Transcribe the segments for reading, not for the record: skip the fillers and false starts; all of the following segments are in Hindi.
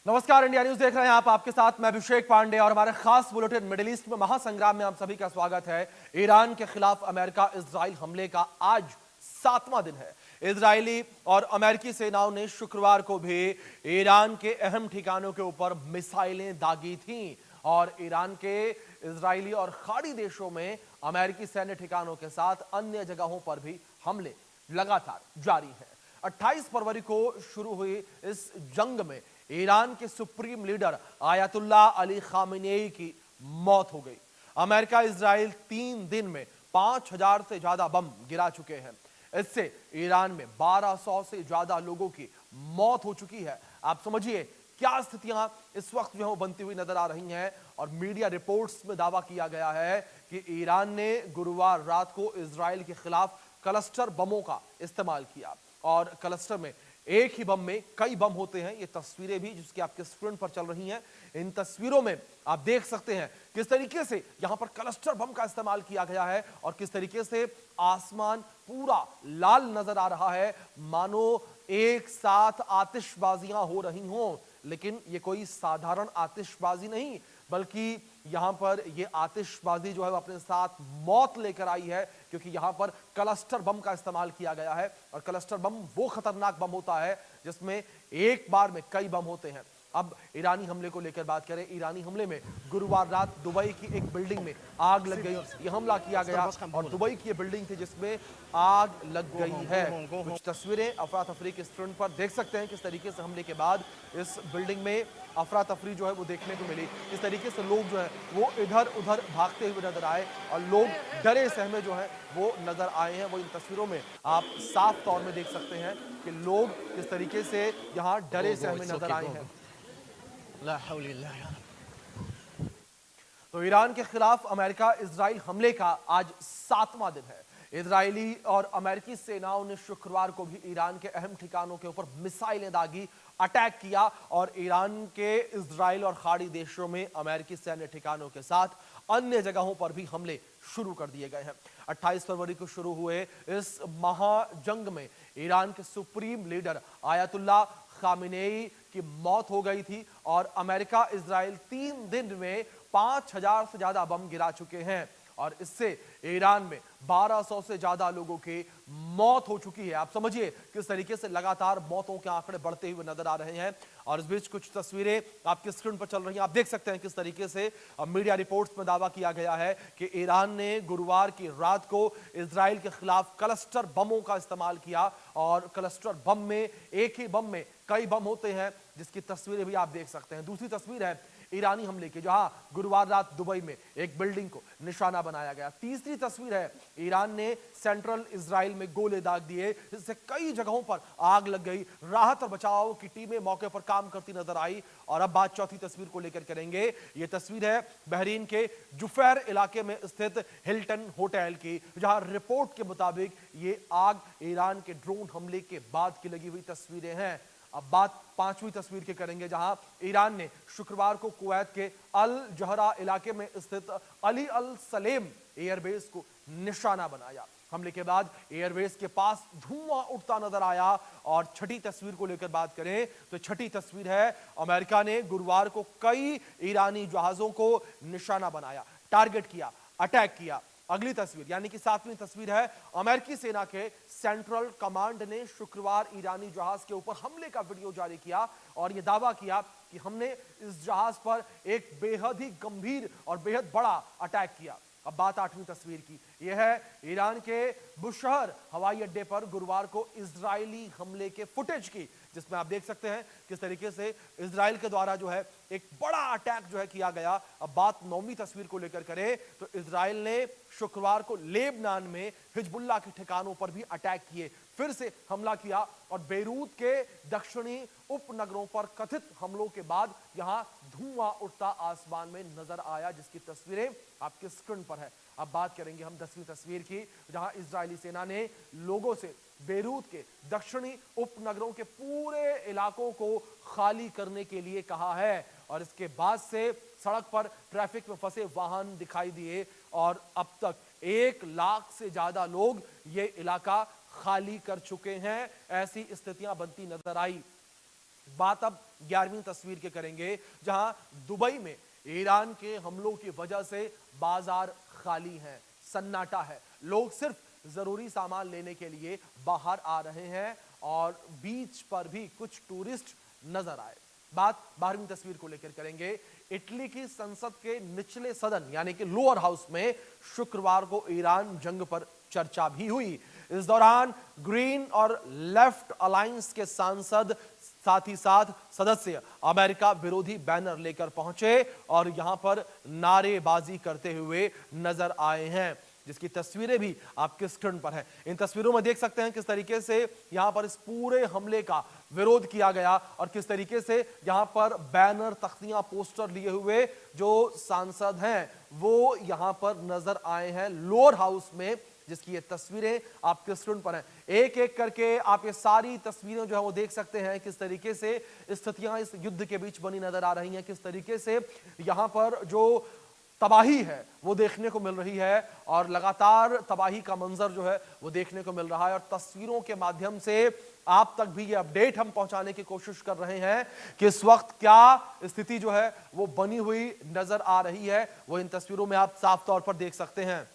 नमस्कार, इंडिया न्यूज देख रहे हैं आप। आपके साथ मैं अभिषेक पांडे और हमारे खास बुलेटिन मिडिल ईस्ट में महासंग्राम में आप सभी का स्वागत है। ईरान के खिलाफ अमेरिका इजराइल हमले का आज 7वां दिन है। इजरायली और अमेरिकी सेनाओं ने शुक्रवार को भी ईरान के अहम ठिकानों के ऊपर मिसाइलें दागी थीं और ईरान के इजरायली और खाड़ी देशों में अमेरिकी सैन्य ठिकानों के साथ अन्य जगहों पर भी हमले लगातार जारी हैं। 28 फरवरी को शुरू हुई इस जंग में ईरान के supreme leader Ayatollah Ali Khamenei की मौत हो गई। अमेरिका इजराइल 3 दिन में 5000 से ज्यादा बम गिरा चुके हैं। इससे ईरान में 1200 से ज्यादा लोगों की मौत हो चुकी है। आप समझिए क्या स्थितियां इस वक्त जो है वो बनती हुई नजर आ रही हैं। और मीडिया रिपोर्ट्स में दावा किया गया है कि ईरान ने गुरुवार रात को इजराइल के खिलाफ क्लस्टर बमों का इस्तेमाल किया और क्लस्टर में एक ही बम में कई बम होते हैं। ये तस्वीरें भी जिसकी आपके स्क्रीन पर चल रही हैं, इन तस्वीरों में आप देख सकते हैं किस तरीके से यहां पर क्लस्टर बम का इस्तेमाल किया गया है और किस तरीके से आसमान पूरा लाल नजर आ रहा है, मानो एक साथ आतिशबाजियां हो रही हों। लेकिन ये कोई साधारण आतिशबाजी नहीं, बल्कि यहां पर ये आतिशबाजी जो है वो अपने साथ मौत लेकर आई है, क्योंकि यहां पर क्लस्टर बम का इस्तेमाल किया गया है। और क्लस्टर बम वो खतरनाक बम होता है जिसमें एक बार में कई बम होते हैं। अब ईरानी हमले को लेकर बात करें। ईरानी हमले में गुरुवार रात दुबई की एक बिल्डिंग में आग लग गई। यह हमला किया गया और दुबई की ये बिल्डिंग थी जिसमें आग लग गई है। कुछ तस्वीरें अफरा तफरी के स्क्रीन पर देख सकते हैं किस तरीके से हमले के बाद इस बिल्डिंग में अफरा तफरी जो है वो देखने को मिली। इस तरीके से लोग जो है वो इधर उधर भागते हुए नजर आए और लोग डरे सहमे जो है वो नजर आए हैं। वो इन तस्वीरों में आप साफ तौर में देख सकते हैं कि लोग किस तरीके से यहाँ डरे सहमे नजर आए हैं। तो ईरान के खिलाफ अमेरिका इजराइल हमले का आज 7वां दिन है। इजरायली और अमेरिकी सेनाओं ने शुक्रवार को भी ईरान के अहम ठिकानों के ऊपर मिसाइलें दागी, अटैक किया और ईरान के इजराइल और खाड़ी देशों में अमेरिकी सैन्य ठिकानों के साथ अन्य जगहों पर भी हमले शुरू कर दिए गए हैं। 28 फरवरी को शुरू हुए इस महाजंग में ईरान के सुप्रीम लीडर आयतुल्लाह खामेनेई की मौत हो गई थी और अमेरिका इजराइल 3 दिन में 5000 से ज्यादा बम गिरा चुके हैं और इससे ईरान में 1200 से ज्यादा लोगों की मौत हो चुकी है। आप समझिए किस तरीके से लगातार मौतों के आंकड़े बढ़ते हुए नजर आ रहे हैं। और इस बीच कुछ तस्वीरें आपकी स्क्रीन पर चल रही हैं। आप देख सकते हैं किस तरीके से मीडिया रिपोर्ट्स में दावा किया गया है कि ईरान ने गुरुवार की रात को इजराइल के खिलाफ क्लस्टर बमों का इस्तेमाल किया और क्लस्टर बम में एक ही बम में कई बम होते हैं, जिसकी तस्वीरें भी आप देख सकते हैं। दूसरी तस्वीर है ईरानी हमले की, जहां गुरुवार रात दुबई में एक बिल्डिंग को निशाना बनाया गया। तीसरी तस्वीर है ईरान ने सेंट्रल इजराइल में गोले दाग दिए, जिससे कई जगहों पर आग लग गई। राहत और बचाव की टीमें मौके पर काम करती नजर आई। और अब बात चौथी तस्वीर को लेकर करेंगे। यह तस्वीर है बहरीन के जुफैर इलाके में स्थित हिल्टन होटल की, जहां रिपोर्ट के मुताबिक ये आग ईरान के ड्रोन हमले के बाद की लगी हुई तस्वीरें हैं। अब बात पांचवी तस्वीर की करेंगे, जहां ईरान ने शुक्रवार को कुवैत के अल जहरा इलाके में स्थित अली अल सलेम एयरबेस को निशाना बनाया। हमले के बाद एयरबेस के पास धुआं उठता नजर आया। और छठी तस्वीर को लेकर बात करें तो छठी तस्वीर है अमेरिका ने गुरुवार को कई ईरानी जहाजों को निशाना बनाया, टारगेट किया, अटैक किया। अगली तस्वीर यानी कि 7वीं तस्वीर है अमेरिकी सेना के सेंट्रल कमांड ने शुक्रवार ईरानी जहाज के ऊपर हमले का वीडियो जारी किया और यह दावा किया कि हमने इस जहाज पर एक बेहद ही गंभीर और बेहद बड़ा अटैक किया। अब बात 8वीं तस्वीर की, यह है ईरान के बुशहर हवाई अड्डे पर गुरुवार को इजरायली हमले के फुटेज की, जिसमें आप देख सकते हैं किस तरीके से इजराइल के द्वारा जो है एक बड़ा अटैक जो है किया गया। अब बात 9वीं तस्वीर को लेकर करें तो इजराइल ने शुक्रवार को लेबनान में हिजबुल्लाह के ठिकानों पर भी अटैक किए, फिर से हमला किया और बेरूत के दक्षिणी उपनगरों पर कथित हमलों के बाद यहां धुआं उठता आसमान में नजर आया, जिसकी तस्वीरें आपके स्क्रीन पर है। अब बात करेंगे हम 10वीं तस्वीर की, जहां इजरायली सेना ने लोगों से बेरूत के दक्षिणी उपनगरों के पूरे इलाकों को खाली करने के लिए कहा है और इसके बाद से सड़क पर ट्रैफिक में फंसे वाहन दिखाई दिए और अब तक 1 लाख से ज्यादा लोग ये इलाका खाली कर चुके हैं। ऐसी स्थितियां बनती नजर आई। बात अब 11वीं तस्वीर के करेंगे, जहां दुबई में ईरान के हमलों की वजह से बाजार खाली हैं, सन्नाटा है। लोग सिर्फ जरूरी सामान लेने के लिए बाहर आ रहे हैं और बीच पर भी कुछ टूरिस्ट नजर आए। बात 12वीं तस्वीर को लेकर करेंगे। इटली की संसद के निचले सदन यानी कि लोअर हाउस में शुक्रवार को ईरान जंग पर चर्चा भी हुई। इस दौरान ग्रीन और लेफ्ट अलायंस के सांसद साथ ही साथ सदस्य अमेरिका विरोधी बैनर लेकर पहुंचे और यहां पर नारेबाजी करते हुए नजर आए हैं, जिसकी तस्वीरें भी आपके स्क्रीन पर हैं। इन तस्वीरों में देख सकते हैं किस तरीके से यहां पर इस पूरे हमले का विरोध किया गया और किस तरीके से यहां पर बैनर, तख्तियां, पोस्टर लिए हुए जो सांसद हैं वो यहां पर नजर आए हैं लोअर हाउस में, जिसकी ये तस्वीरें आपके स्क्रीन पर हैं। एक एक करके आप ये सारी तस्वीरें जो है वो देख सकते हैं किस तरीके से स्थितियां इस युद्ध के बीच बनी नजर आ रही हैं, किस तरीके से यहां पर जो तबाही है वो देखने को मिल रही है और लगातार तबाही का मंजर जो है वो देखने को मिल रहा है। और तस्वीरों के माध्यम से आप तक भी ये अपडेट हम पहुंचाने की कोशिश कर रहे हैं कि इस वक्त क्या स्थिति जो है वो बनी हुई नजर आ रही है, वो इन तस्वीरों में आप साफ तौर पर देख सकते हैं।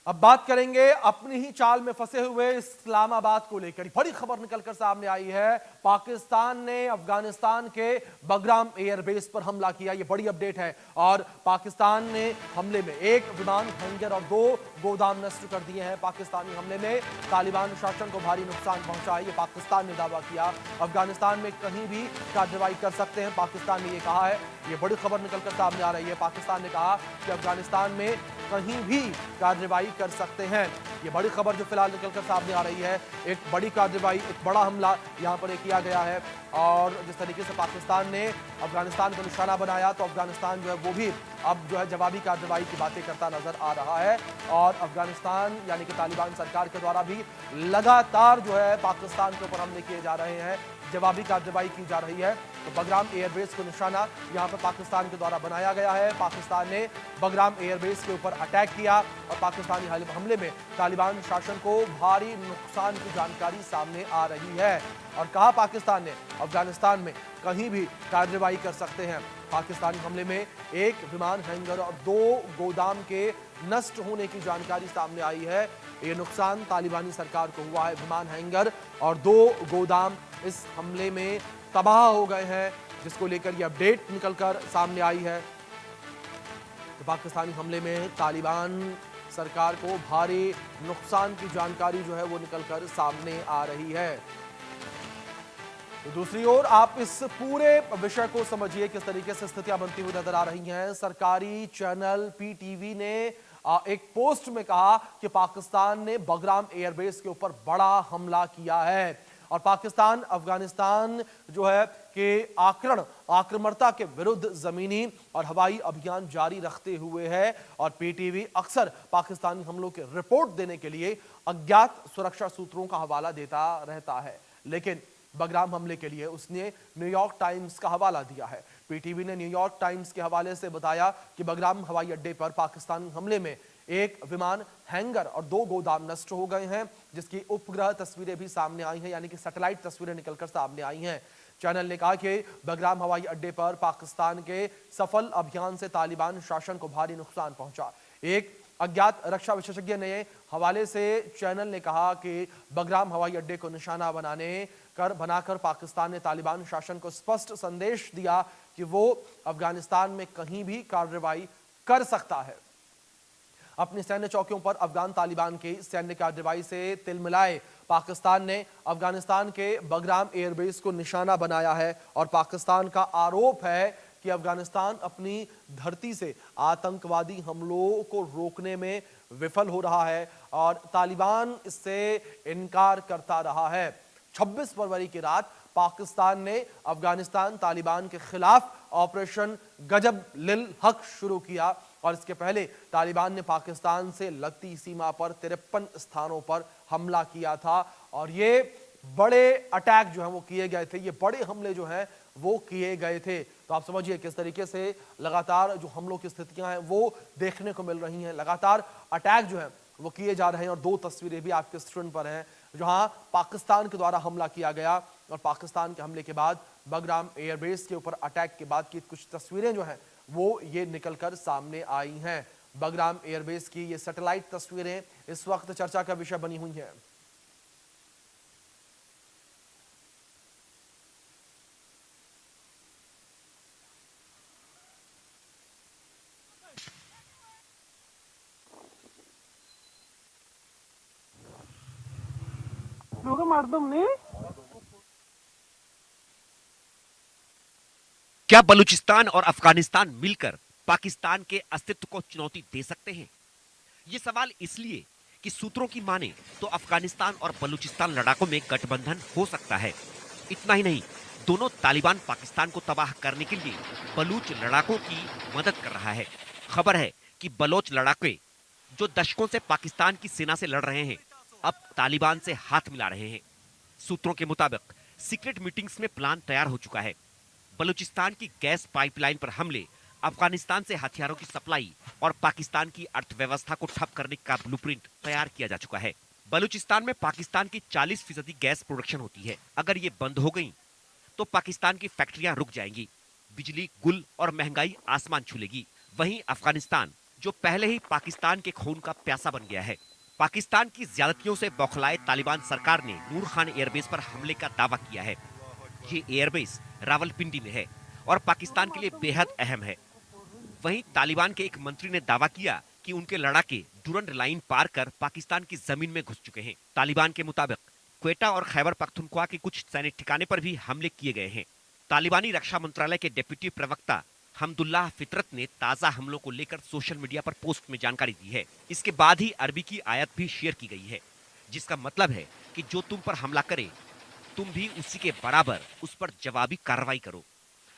अब बात करेंगे अपनी ही चाल में फंसे हुए इस्लामाबाद को लेकर। बड़ी खबर निकलकर सामने आई है, पाकिस्तान ने अफगानिस्तान के बगराम एयरबेस पर हमला किया। ये बड़ी अपडेट है और पाकिस्तान ने हमले में एक विमान, हैंगर और 2 गोदाम नष्ट कर दिए हैं। पाकिस्तानी हमले में तालिबान शासन को भारी नुकसान पहुंचा है, ये पाकिस्तान ने दावा किया। अफगानिस्तान में कहीं भी कार्रवाई कर सकते हैं, पाकिस्तान ने ये कहा है। ये बड़ी खबर निकलकर सामने आ रही है, पाकिस्तान ने कहा कि अफगानिस्तान में कहीं भी कार्रवाई कर सकते हैं। ये बड़ी खबर जो फिलहाल निकलकर सामने आ रही है, एक बड़ी कार्रवाई, एक बड़ा हमला यहां पर किया गया है। और जिस तरीके से पाकिस्तान ने अफगानिस्तान को निशाना बनाया तो अफगानिस्तान जो है वो भी अब जो है जवाबी कार्रवाई की बातें करता नजर आ रहा है। और अफगानिस्तान यानी कि तालिबान सरकार के द्वारा भी लगातार जो है पाकिस्तान के ऊपर हमले किए जा रहे हैं, जवाबी कार्रवाई की जा रही है। तो बगराम एयरबेस को निशाना यहां पर पाकिस्तान के द्वारा बनाया गया है। पाकिस्तान ने बगराम एयरबेस के ऊपर अटैक किया और पाकिस्तानी हमले में तालिबान शासन को भारी नुकसान की जानकारी सामने आ रही है। और कहा पाकिस्तान ने अफगानिस्तान में कहीं भी कार्रवाई कर सकते हैं। पाकिस्तानी हमले में एक विमान, हैंगर और 2 गोदाम के नष्ट होने की जानकारी सामने आई है। ये नुकसान तालिबानी सरकार को हुआ है। विमान, हैंगर और 2 गोदाम इस हमले में तबाह हो गए हैं, जिसको लेकर ये अपडेट निकलकर सामने आई है। तो पाकिस्तानी हमले में तालिबान सरकार को भारी नुकसान की जानकारी जो है वो निकलकर सामने आ रही है। तो दूसरी ओर आप इस पूरे विषय को समझिए किस तरीके से स्थितियां बनती हुई नजर आ रही हैं। सरकारी चैनल पीटीवी ने एक पोस्ट में कहा कि पाकिस्तान ने बगराम एयरबेस के ऊपर बड़ा हमला किया है और पाकिस्तान अफगानिस्तान जो है कि आक्रमणता के विरुद्ध जमीनी और हवाई अभियान जारी रखते हुए है। और पीटीवी अक्सर पाकिस्तानी हमलों की रिपोर्ट देने के लिए अज्ञात सुरक्षा सूत्रों का हवाला देता रहता है, लेकिन बगराम हमले के लिए उसने न्यूयॉर्क टाइम्स का हवाला दिया है। पीटीवी ने न्यूयॉर्क टाइम्स के हवाले से बताया कि बगराम हवाई अड्डे पर पाकिस्तानी हमले में एक विमान, हैंगर और 2 गोदाम नष्ट हो गए हैं, जिसकी उपग्रह तस्वीरें भी सामने आई हैं, यानी कि सैटेलाइट तस्वीरें निकलकर सामने आई हैं। चैनल ने कहा कि बगराम हवाई अड्डे पर पाकिस्तान के सफल अभियान से तालिबान शासन को भारी नुकसान पहुंचा। एक अज्ञात रक्षा विशेषज्ञ ने हवाले से चैनल ने कहा कि बगराम हवाई अड्डे को निशाना बनाकर पाकिस्तान ने तालिबान शासन को स्पष्ट संदेश दिया कि वो अफगानिस्तान में कहीं भी कार्रवाई कर सकता है। अपनी सैन्य चौकियों पर अफगान तालिबान की सैन्य कार्रवाई से तिलमिलाए पाकिस्तान ने अफगानिस्तान के बगराम एयरबेस को निशाना बनाया है और पाकिस्तान का आरोप है कि अफगानिस्तान अपनी धरती से आतंकवादी हमलों को रोकने में विफल हो रहा है और तालिबान इससे इनकार करता रहा है। 26 फरवरी की रात पाकिस्तान ने अफगानिस्तान तालिबान के खिलाफ ऑपरेशन गजब लिल हक शुरू किया और इसके पहले तालिबान ने पाकिस्तान से लगती सीमा पर 53 स्थानों पर हमला किया था और ये बड़े अटैक जो है वो किए गए थे, ये बड़े हमले जो हैं वो किए गए थे। तो आप समझिए किस तरीके से लगातार जो हमलों की स्थितियां हैं वो देखने को मिल रही हैं, लगातार अटैक जो है वो किए जा रहे हैं। और 2 तस्वीरें भी आपके स्क्रीन पर हैं, जहां पाकिस्तान के द्वारा हमला किया गया और पाकिस्तान के हमले के बाद बगराम एयरबेस के ऊपर अटैक के बाद की कुछ तस्वीरें जो हैं वो ये निकलकर सामने आई हैं। बगराम एयरबेस की ये सैटेलाइट तस्वीरें इस वक्त चर्चा का विषय बनी हुई हैं। क्या बलूचिस्तान और अफगानिस्तान मिलकर पाकिस्तान के अस्तित्व को चुनौती दे सकते हैं? ये सवाल इसलिए कि सूत्रों की माने तो अफगानिस्तान और बलूचिस्तान लड़ाकों में गठबंधन हो सकता है। इतना ही नहीं, दोनों तालिबान पाकिस्तान को तबाह करने के लिए बलूच लड़ाकों की मदद कर रहा है। खबर है कि बलोच लड़ाके जो दशकों से पाकिस्तान की सेना से लड़ रहे हैं, अब तालिबान से हाथ मिला रहे हैं। सूत्रों के मुताबिक सीक्रेट मीटिंग्स में प्लान तैयार हो चुका है। बलूचिस्तान की गैस पाइपलाइन पर हमले, अफगानिस्तान से हथियारों की सप्लाई और पाकिस्तान की अर्थव्यवस्था को ठप करने का ब्लूप्रिंट तैयार किया जा चुका है। बलूचिस्तान में पाकिस्तान की 40% गैस प्रोडक्शन होती है। अगर ये बंद हो गई तो पाकिस्तान की फैक्ट्रियां रुक जाएंगी, बिजली गुल और महंगाई आसमान छू लेगी। वहीं अफगानिस्तान, जो पहले ही पाकिस्तान के खून का प्यासा बन गया है, पाकिस्तान की ज्यादतियों से बौखलाए तालिबान सरकार ने नूर खान एयरबेस पर हमले का दावा किया है। ये एयरबेस रावलपिंडी में है और पाकिस्तान के लिए बेहद अहम है। वहीं तालिबान के एक मंत्री ने दावा किया कि उनके लड़ाके डुरंड लाइन पार कर पाकिस्तान की जमीन में घुस चुके हैं। तालिबान के मुताबिक क्वेटा और खैबर पख्तूनख्वा के कुछ सैनिक ठिकाने पर भी हमले किए गए हैं। तालिबानी रक्षा मंत्रालय के डिप्टी प्रवक्ता हमदुल्लाह फितरत ने ताजा हमलों को लेकर सोशल मीडिया पर पोस्ट में जानकारी दी है। इसके बाद ही अरबी की आयत भी शेयर की गई है, जिसका मतलब है कि जो तुम पर हमला करे तुम भी उसी के बराबर उस पर जवाबी कार्रवाई करो।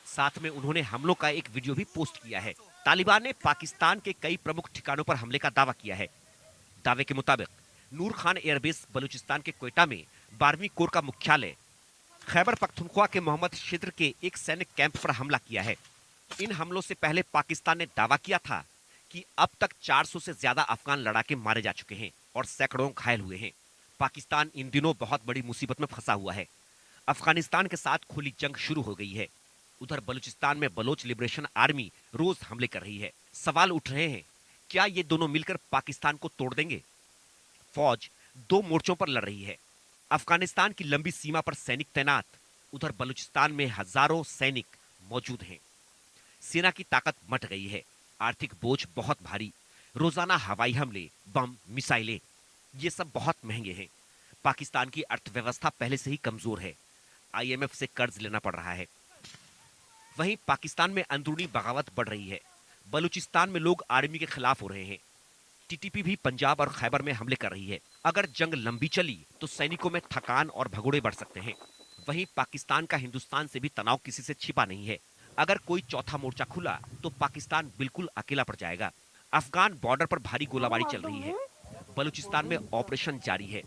साथ में उन्होंने हमलों का एक वीडियो भी पोस्ट किया है। तालिबान ने पाकिस्तान के कई प्रमुख ठिकानों पर हमले का दावा किया है। दावे के मुताबिक नूर खान एयरबेस बलूचिस्तान के क्वेटा में 12वीं कोर का मुख्यालय, खैबर पख्तूनख्वा के मोहम्मद क्षेत्र के एक सैनिक कैंप पर हमला किया है। इन हमलों से पहले पाकिस्तान ने दावा किया था कि अब तक 400 से ज्यादा अफगान लड़ाके मारे जा चुके हैं और सैकड़ों घायल हुए हैं। पाकिस्तान इन दिनों बहुत बड़ी मुसीबत में फंसा हुआ है। अफगानिस्तान के साथ खुली जंग शुरू हो गई है। उधर बलूचिस्तान में बलोच लिबरेशन आर्मी रोज हमले कर रही है। सवाल उठ रहे हैं, क्या ये दोनों मिलकर पाकिस्तान को तोड़ देंगे? फौज दो मोर्चों पर लड़ रही है। अफगानिस्तान की लंबी सीमा पर सैनिक तैनात, उधर बलूचिस्तान में हजारों सैनिक मौजूद हैं। सेना की ताकत मट गई है। आर्थिक बोझ बहुत भारी। रोजाना हवाई हमले, बम, मिसाइलें, ये सब बहुत महंगे हैं। पाकिस्तान की अर्थव्यवस्था पहले से ही कमजोर है। IMF से कर्ज लेना पड़ रहा है। वहीं पाकिस्तान में अंदरूनी बगावत बढ़ रही है। बलूचिस्तान में लोग आर्मी के खिलाफ हो रहे हैं। TTP भी पंजाब और खैबर में हमले कर रही है। अगर जंग लंबी चली तो सैनिकों में थकान और भगोड़े बढ़ सकते हैं। वहीं पाकिस्तान का हिंदुस्तान से भी तनाव किसी से छिपा नहीं है। अगर कोई चौथा मोर्चा खुला तो पाकिस्तान बिल्कुल अकेला पड़ जाएगा। अफगान बॉर्डर पर भारी गोलाबारी चल रही है। बलूचिस्तान में ऑपरेशन जारी है।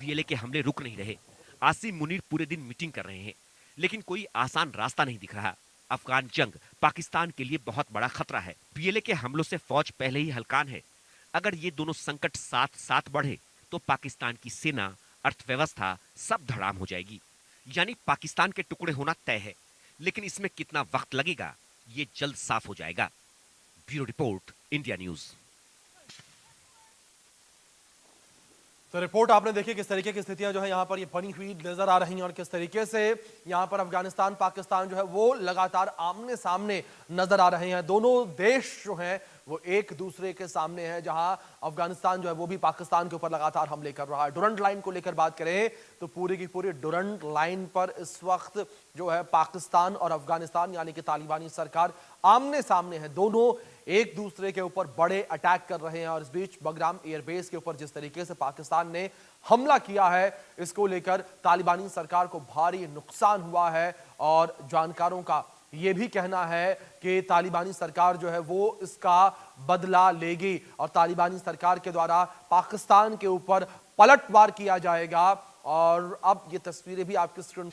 BLA के हमले रुक नहीं रहे। आसिम मुनीर पूरे दिन मीटिंग कर रहे हैं, लेकिन कोई आसान रास्ता नहीं दिख रहा। अफगान जंग पाकिस्तान के लिए बहुत बड़ा खतरा है। BLA के हमलों से फौज पहले ही हलकान है। अगर ये दोनों संकट साथ साथ बढ़े तो पाकिस्तान की सेना, अर्थव्यवस्था सब धड़ाम हो जाएगी। यानी पाकिस्तान के टुकड़े होना तय है, लेकिन इसमें कितना वक्त लगेगा ये जल्द साफ हो जाएगा। Bureau report, India news. तो रिपोर्ट आपने देखी किस तरीके की स्थितियां जो है यहाँ पर ये बनी हुई नजर आ रही हैं और किस तरीके से यहाँ पर अफगानिस्तान पाकिस्तान जो है वो लगातार आमने सामने नजर आ रहे हैं। दोनों देश जो हैं वो एक दूसरे के सामने हैं, जहां अफगानिस्तान जो है वो भी पाकिस्तान के ऊपर लगातार हमले कर रहा है। डुरंड लाइन को लेकर बात करें तो पूरी की पूरी डुरंड लाइन पर इस वक्त जो है पाकिस्तान और अफगानिस्तान यानी कि तालिबानी सरकार आमने सामने है। दोनों एक दूसरे के ऊपर बड़े अटैक कर रहे हैं और इस बीच बगराम एयरबेस के ऊपर जिस तरीके से पाकिस्तान ने हमला किया है, इसको लेकर तालिबानी सरकार को भारी नुकसान हुआ है और जानकारों का यह भी कहना है कि तालिबानी सरकार जो है वो इसका बदला लेगी और तालिबानी सरकार के द्वारा पाकिस्तान के ऊपर पलटवार किया जाएगा। और अब ये तस्वीरें भी आपकी स्क्रीन